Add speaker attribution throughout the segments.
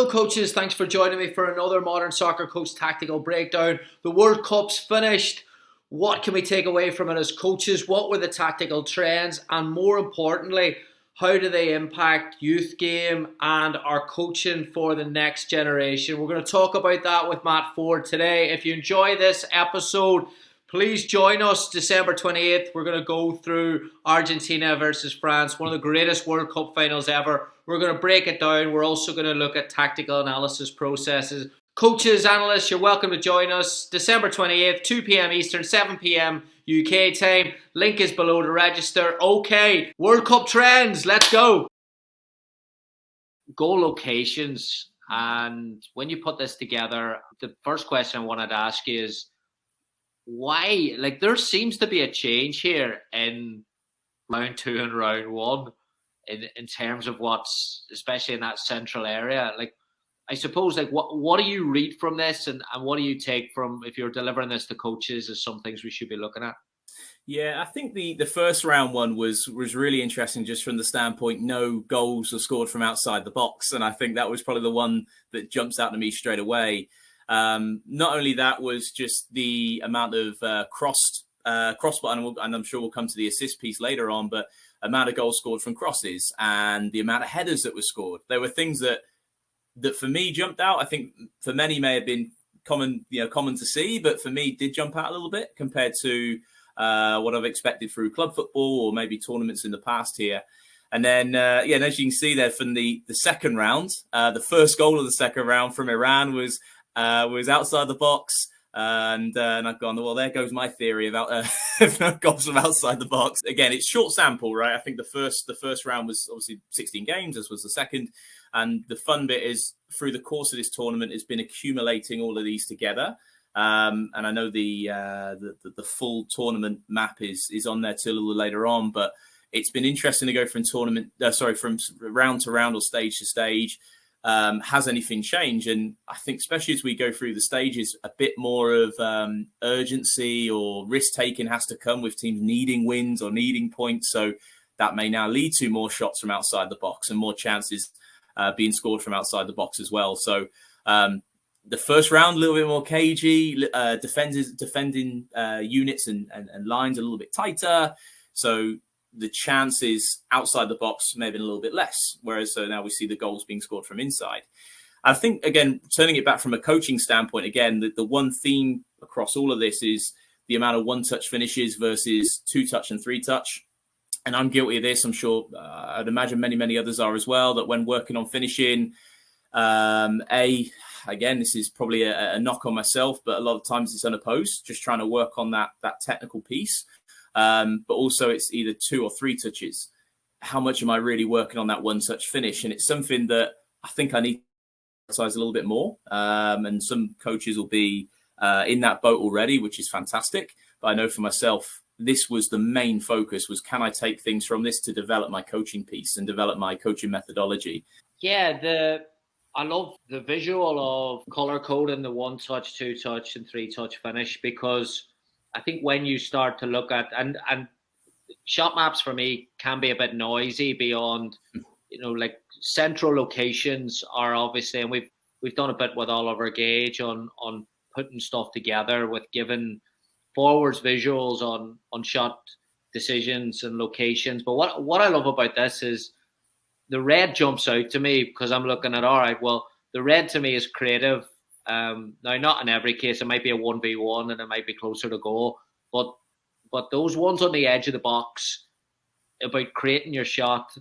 Speaker 1: Hello coaches, thanks for joining me for another Modern Soccer Coach Tactical Breakdown. The World Cup's finished. What can we take away from it as coaches? What were the tactical trends? And more importantly, how do they impact youth game and our coaching for the next generation? We're going to talk about that with Matt Ford today. If you enjoy this episode, please join us December 28th. We're going to go through Argentina versus France, one of the greatest World Cup finals ever. We're going to break it down. We're also going to look at tactical analysis processes. Coaches, analysts, you're welcome to join us December 28th, 2 p.m. Eastern, 7 p.m. UK time. Link is below to register. Okay, World Cup trends. Let's go. Goal locations. And when you put this together, the first question I wanted to ask you is, why? Like, there seems to be a change here in round 2 and round 1 in terms of what's, especially in that central area. Like, I suppose, like, what do you read from this, and what do you take from, if you're delivering this to coaches, as some things we should be looking at?
Speaker 2: Yeah, I think the first round one was really interesting, just from the standpoint no goals were scored from outside the box, and I think that was probably the one that jumps out to me straight away. Not only that was just the amount of cross button, and I'm sure we'll come to the assist piece later on, but amount of goals scored from crosses and the amount of headers that were scored. There were things that for me jumped out. I think for many may have been common to see, but for me did jump out a little bit compared to what I've expected through club football or maybe tournaments in the past here. And then, and as you can see there from the second round, the first goal of the second round from Iran was outside the box. And I've gone, well, there goes my theory about goals from outside the box. Again, it's short sample, right? I think the first round was obviously 16 games, as was the second. And the fun bit is, through the course of this tournament, has been accumulating all of these together. And I know the full tournament map is on there too a little later on, but it's been interesting to go from from round to round or stage to stage. Has anything changed? And I think, especially as we go through the stages, a bit more of urgency or risk taking has to come with teams needing wins or needing points. So that may now lead to more shots from outside the box and more chances being scored from outside the box as well. So the first round, a little bit more cagey, defending units and lines a little bit tighter. So the chances outside the box may have been a little bit less, whereas now we see the goals being scored from inside. I think, again, turning it back from a coaching standpoint, again, the one theme across all of this is the amount of one-touch finishes versus two-touch and three-touch. And I'm guilty of this. I'm sure I'd imagine many others are as well, that when working on finishing, again, this is probably a knock on myself, but a lot of times it's unopposed, just trying to work on that technical piece. But also it's either 2 or 3 touches. How much am I really working on that one touch finish? And it's something that I think I need to emphasize a little bit more. And some coaches will be in that boat already, which is fantastic. But I know for myself, this was the main focus, was can I take things from this to develop my coaching piece and develop my coaching methodology?
Speaker 1: Yeah, I love the visual of color coding the 1 touch, 2 touch and 3 touch finish, because I think when you start to look at, and shot maps for me can be a bit noisy beyond, like central locations are obviously, and we've done a bit with Oliver Gage on putting stuff together with giving forwards visuals on shot decisions and locations. But what I love about this is the red jumps out to me, because I'm looking at, all right, well, the red to me is creative. Now, not in every case. It might be a 1v1 and it might be closer to goal. But those ones on the edge of the box about creating your shot.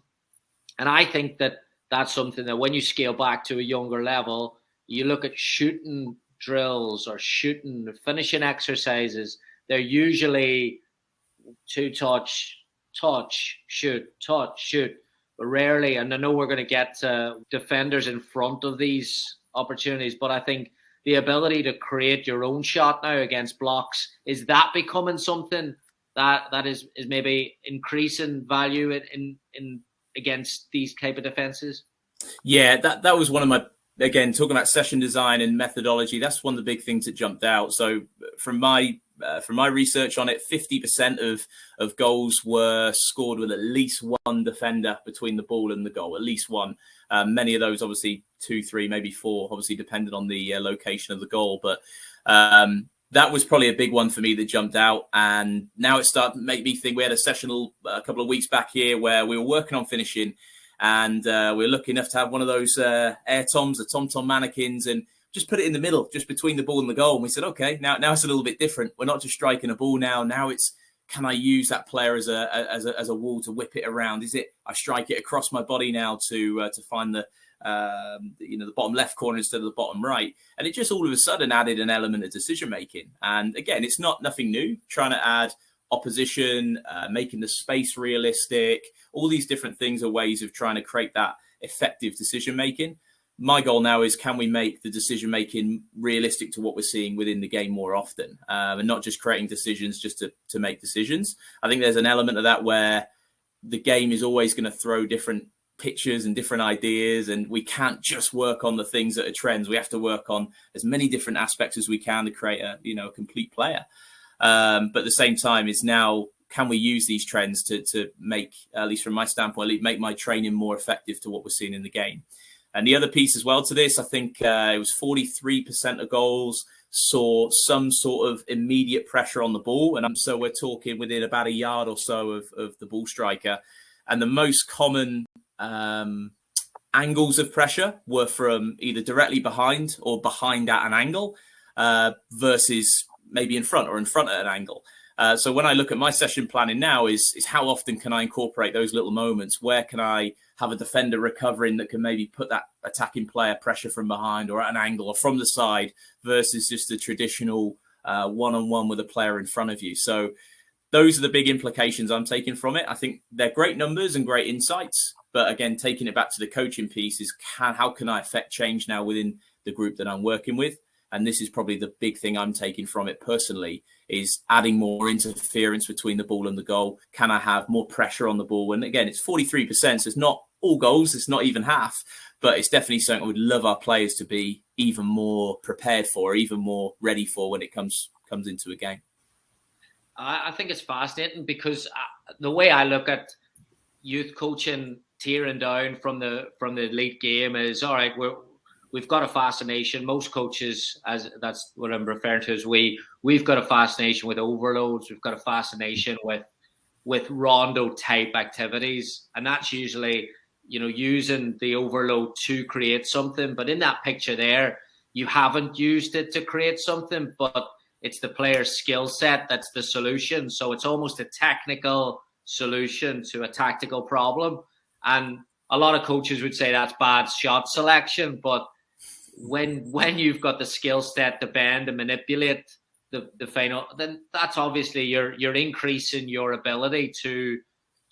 Speaker 1: And I think that that's something that when you scale back to a younger level, you look at shooting drills or finishing exercises. They're usually 2 touch, shoot, but rarely. And I know we're going to get defenders in front of these opportunities, but I think the ability to create your own shot now against blocks, is that becoming something that is maybe increasing value in against these type of defenses?
Speaker 2: Yeah, that was one of my, again, talking about session design and methodology, that's one of the big things that jumped out. So from my from my research on it, 50% of goals were scored with at least one defender between the ball and the goal, at least one. Many of those, obviously 2, 3, maybe 4, obviously depended on the location of the goal. But that was probably a big one for me that jumped out. And now it started to make me think. We had a session a couple of weeks back here where we were working on finishing, and we were lucky enough to have one of those air toms, the tom mannequins, and just put it in the middle, just between the ball and the goal. And we said, okay, now it's a little bit different. We're not just striking a ball now. Now it's, can I use that player as a wall to whip it around? Is it I strike it across my body now to find the bottom left corner instead of the bottom right? And it just all of a sudden added an element of decision making. And again, it's nothing new. Trying to add opposition, making the space realistic. All these different things are ways of trying to create that effective decision making. My goal now is, can we make the decision making realistic to what we're seeing within the game more often, and not just creating decisions just to make decisions. I think there's an element of that where the game is always going to throw different pictures and different ideas, and we can't just work on the things that are trends. We have to work on as many different aspects as we can to create a complete player. But at the same time is now, can we use these trends to make, at least from my standpoint, make my training more effective to what we're seeing in the game? And the other piece as well to this, I think it was 43% of goals saw some sort of immediate pressure on the ball. And so we're talking within about a yard or so of the ball striker. And the most common angles of pressure were from either directly behind or behind at an angle versus maybe in front or in front at an angle. So when I look at my session planning now is how often can I incorporate those little moments? Where can I have a defender recovering that can maybe put that attacking player pressure from behind or at an angle or from the side versus just the traditional one-on-one with a player in front of you? So those are the big implications I'm taking from it. I think they're great numbers and great insights. But again, taking it back to the coaching piece is how can I affect change now within the group that I'm working with? And this is probably the big thing I'm taking from it personally, is adding more interference between the ball and the goal. Can I have more pressure on the ball? And again, it's 43%, so it's not all goals, it's not even half, but it's definitely something I would love our players to be even more prepared for, even more ready for when it comes into a game.
Speaker 1: I think it's fascinating because the way I look at youth coaching tearing down from the elite game is, all right, we've got a fascination. Most coaches, as that's what I'm referring to, is we've got a fascination with overloads. We've got a fascination with rondo type activities, and that's usually using the overload to create something. But in that picture there, you haven't used it to create something, but it's the player's skill set that's the solution. So it's almost a technical solution to a tactical problem. And a lot of coaches would say that's bad shot selection, but when you've got the skill set to bend and manipulate the final, then that's obviously you're increasing your ability to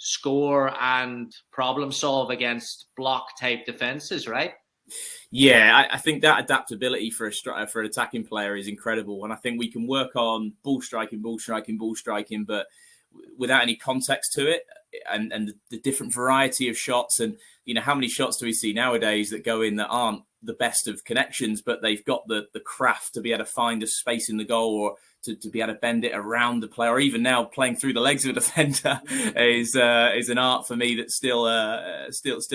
Speaker 1: score and problem solve against block type defenses, right?
Speaker 2: Yeah, I think that adaptability for an attacking player is incredible. And I think we can work on ball striking, but without any context to it and the different variety of shots. And, how many shots do we see nowadays that go in that aren't the best of connections, but they've got the craft to be able to find a space in the goal or to be able to bend it around the player, or even now playing through the legs of a defender is an art for me that still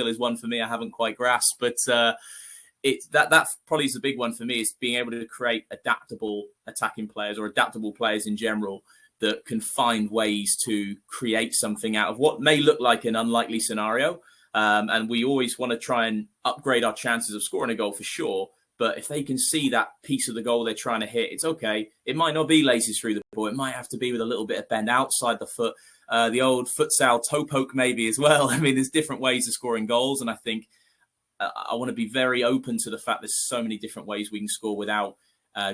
Speaker 2: is one for me I haven't quite grasped. But that probably is the big one for me, is being able to create adaptable attacking players or adaptable players in general that can find ways to create something out of what may look like an unlikely scenario. And we always want to try and upgrade our chances of scoring a goal for sure. But if they can see that piece of the goal they're trying to hit, it's okay. It might not be laces through the ball. It might have to be with a little bit of bend outside the foot. The old futsal toe poke maybe as well. I mean, there's different ways of scoring goals. And I think I want to be very open to the fact there's so many different ways we can score without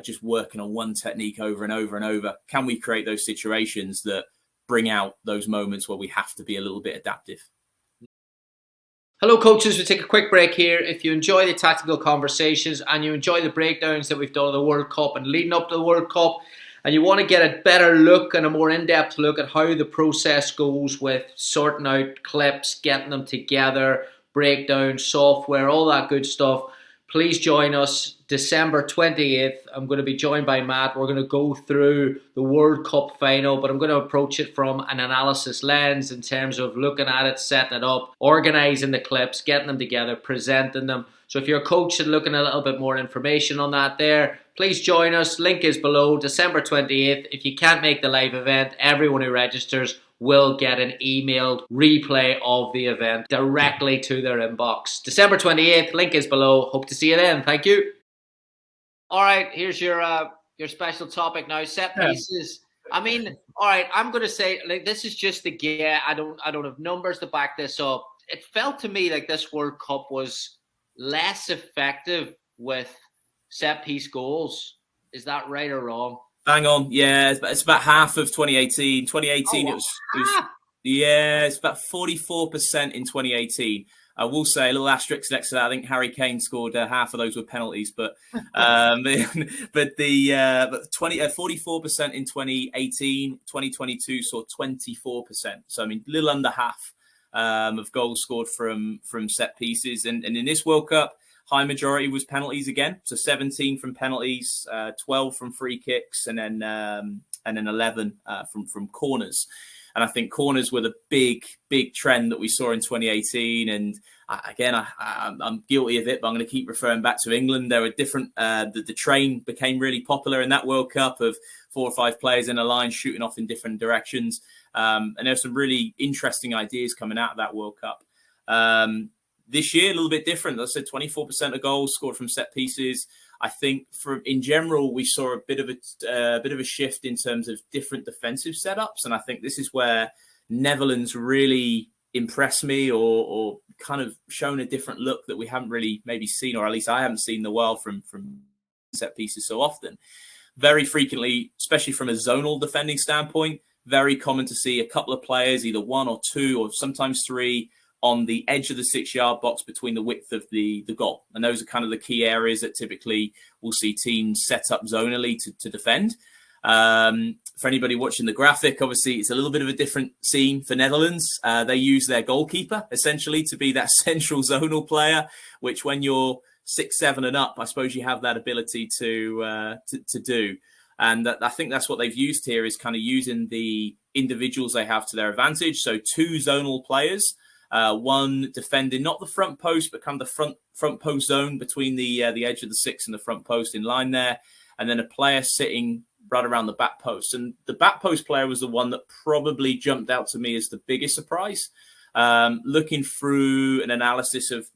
Speaker 2: just working on one technique over and over and over. Can we create those situations that bring out those moments where we have to be a little bit adaptive?
Speaker 1: Hello, coaches. We'll take a quick break here. If you enjoy the tactical conversations and you enjoy the breakdowns that we've done of the World Cup and leading up to the World Cup, and you want to get a better look and a more in-depth look at how the process goes with sorting out clips, getting them together, breakdown, software, all that good stuff, Please join us December 28th. I'm going to be joined by Matt. We're going to go through the World Cup final, but I'm going to approach it from an analysis lens in terms of looking at it, setting it up, organising the clips, getting them together, presenting them. So if you're a coach and looking at a little bit more information on that there, please join us. Link is below, December 28th. If you can't make the live event, everyone who registers will get an emailed replay of the event directly to their inbox. December 28th, link is below. Hope to see you then. Thank you. All right, here's your special topic now. Set pieces. I mean, all right, I'm going to say, like, this is just the gear. I don't have numbers to back this up. It felt to me like this World Cup was less effective with set piece goals. Is that right or wrong?
Speaker 2: Bang on. Yeah, it's about half of 2018. 2018, it was it's about 44% in 2018. I will say a little asterisk next to that. I think Harry Kane scored half of those with penalties, but 44% in 2018. 2022 saw 24%. So I mean, a little under half of goals scored from set pieces, and in this World Cup, high majority was penalties again. So 17 from penalties, 12 from free kicks, and then 11 from corners. And I think corners were the big trend that we saw in 2018. And I'm guilty of it, but I'm going to keep referring back to England. There were different. The train became really popular in that World Cup of 4 or 5 players in a line shooting off in different directions. And there's some really interesting ideas coming out of that World Cup. This year, a little bit different. I said 24% of goals scored from set pieces. I think in general, we saw a bit of a shift in terms of different defensive setups. And I think this is where Netherlands really impressed me or kind of shown a different look that we haven't really maybe seen, or at least I haven't seen the world from set pieces so often. Very frequently, especially from a zonal defending standpoint, very common to see a couple of players, either 1 or 2 or sometimes 3, on the edge of the 6-yard box between the width of the goal. And those are kind of the key areas that typically we'll see teams set up zonally to defend. For anybody watching the graphic, obviously it's a little bit of a different scene for Netherlands. They use their goalkeeper essentially to be that central zonal player, which when you're 6'7" and up, I suppose you have that ability to do. And I think that's what they've used here, is kind of using the individuals they have to their advantage. So 2 zonal players, one defending not the front post, but kind of the front post zone between the edge of the 6 and the front post in line there, and then a player sitting right around the back post. And the back post player was the one that probably jumped out to me as the biggest surprise. Looking through an analysis of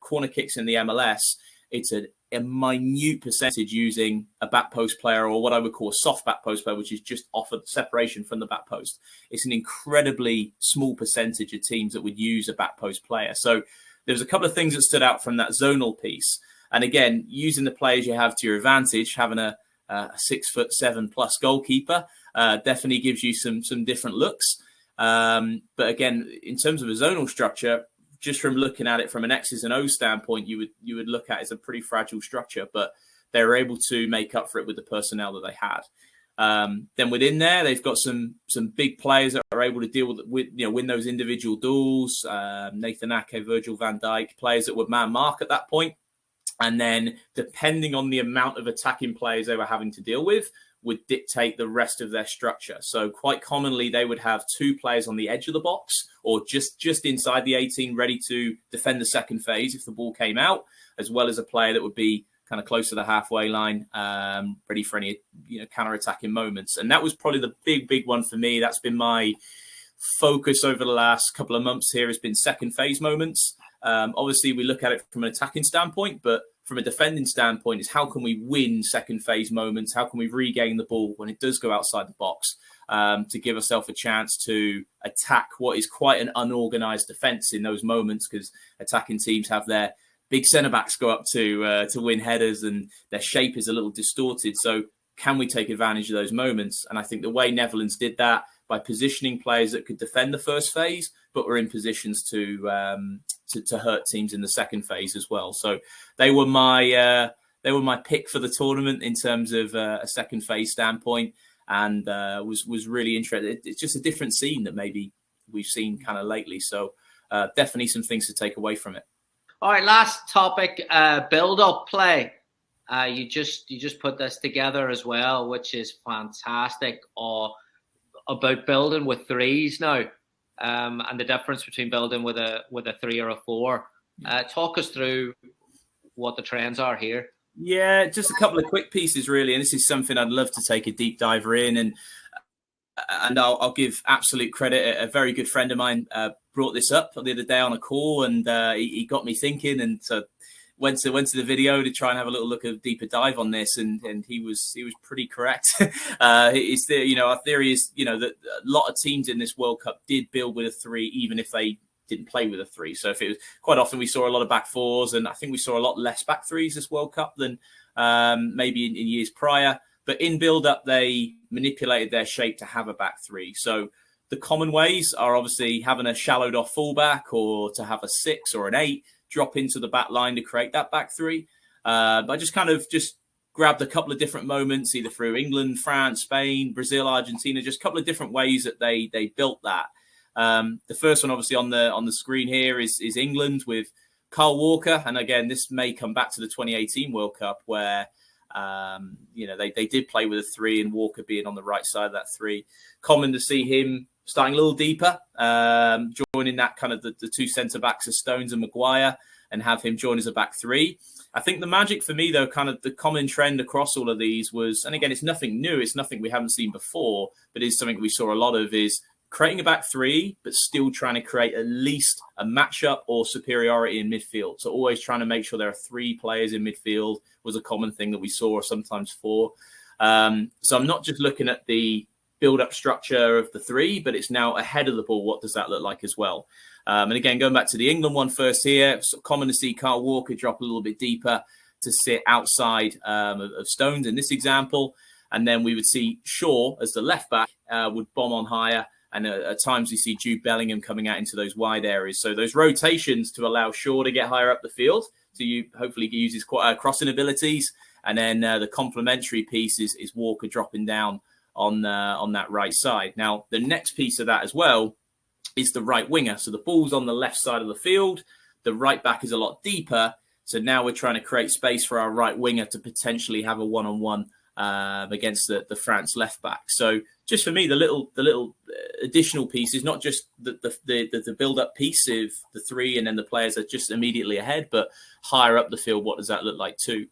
Speaker 2: corner kicks in the MLS, it's a minute percentage using a back post player, or what I would call a soft back post player, which is just offered separation from the back post. It's an incredibly small percentage of teams that would use a back post player. So there's a couple of things that stood out from that zonal piece. And again, using the players you have to your advantage, having a 6'7" plus goalkeeper definitely gives you some different looks. But again, in terms of a zonal structure, just from looking at it from an X's and O's standpoint, you would look at it as a pretty fragile structure, but they were able to make up for it with the personnel that they had. Then within there, they've got some big players that are able to deal with win those individual duels. Nathan Ake, Virgil van Dijk, players that would man mark at that point. And then depending on the amount of attacking players they were having to deal with, would dictate the rest of their structure. So quite commonly, they would have 2 players on the edge of the box or just inside the 18 ready to defend the second phase if the ball came out, as well as a player that would be kind of close to the halfway line, ready for any counter-attacking moments. And that was probably the big one for me. That's been my focus over the last couple of months here, has been second phase moments. Obviously, we look at it from an attacking standpoint, but from a defending standpoint, is how can we win second phase moments? How can we regain the ball when it does go outside the box to give ourselves a chance to attack what is quite an unorganized defense in those moments, because attacking teams have their big centre-backs go up to win headers and their shape is a little distorted. So can we take advantage of those moments? And I think the way Netherlands did that by positioning players that could defend the first phase, but were in positions to hurt teams in the second phase as well. So they were my pick for the tournament in terms of a second phase standpoint, and was really interested. It's just a different scene that maybe we've seen kind of lately. So definitely some things to take away from it.
Speaker 1: All right, last topic, build-up play. You just put this together as well, which is fantastic. About building with threes now, and the difference between building with a 3 or a 4. Talk us through what the trends are here.
Speaker 2: Yeah, just a couple of quick pieces, really. And this is something I'd love to take a deep diver in. And I'll give absolute credit. A very good friend of mine brought this up the other day on a call, and he got me thinking. And so went to the video to try and have a little look at a deeper dive on this, and he was pretty correct. Our theory is, that a lot of teams in this World Cup did build with a 3, even if they didn't play with a 3. So if it was quite often, we saw a lot of back 4s, and I think we saw a lot less back 3s this World Cup than maybe in years prior. But in build-up, they manipulated their shape to have a back 3. So the common ways are obviously having a shallowed off fullback, or to have a 6 or an 8 drop into the back line to create that back 3. But I just grabbed a couple of different moments, either through England, France, Spain, Brazil, Argentina, just a couple of different ways that they built that. The first one, obviously, on the screen here is England with Kyle Walker. And again, this may come back to the 2018 World Cup, where they did play with a 3, and Walker being on the right side of that 3. Common to see him starting a little deeper, joining that kind of the 2 centre-backs of Stones and Maguire, and have him join as a back 3. I think the magic for me, though, kind of the common trend across all of these was, and again, it's nothing new, it's nothing we haven't seen before, but it's something we saw a lot of, is creating a back 3, but still trying to create at least a matchup or superiority in midfield. So always trying to make sure there are 3 players in midfield was a common thing that we saw, or sometimes 4. So I'm not just looking at the build-up structure of the 3, but it's now ahead of the ball. What does that look like as well? And again, going back to the England one first here, it's common to see Kyle Walker drop a little bit deeper to sit outside of Stones in this example. And then we would see Shaw as the left back would bomb on higher. And at times we see Jude Bellingham coming out into those wide areas. So those rotations to allow Shaw to get higher up the field. So you hopefully use his crossing abilities. And then the complementary piece is Walker dropping down on that right side. Now, the next piece of that as well is the right winger. So the ball's on the left side of the field. The right back is a lot deeper. So now we're trying to create space for our right winger to potentially have a one-on-one against the France left back. So just for me, the little additional piece is not just the build-up piece of the 3 and then the players are just immediately ahead, but higher up the field, what does that look like too?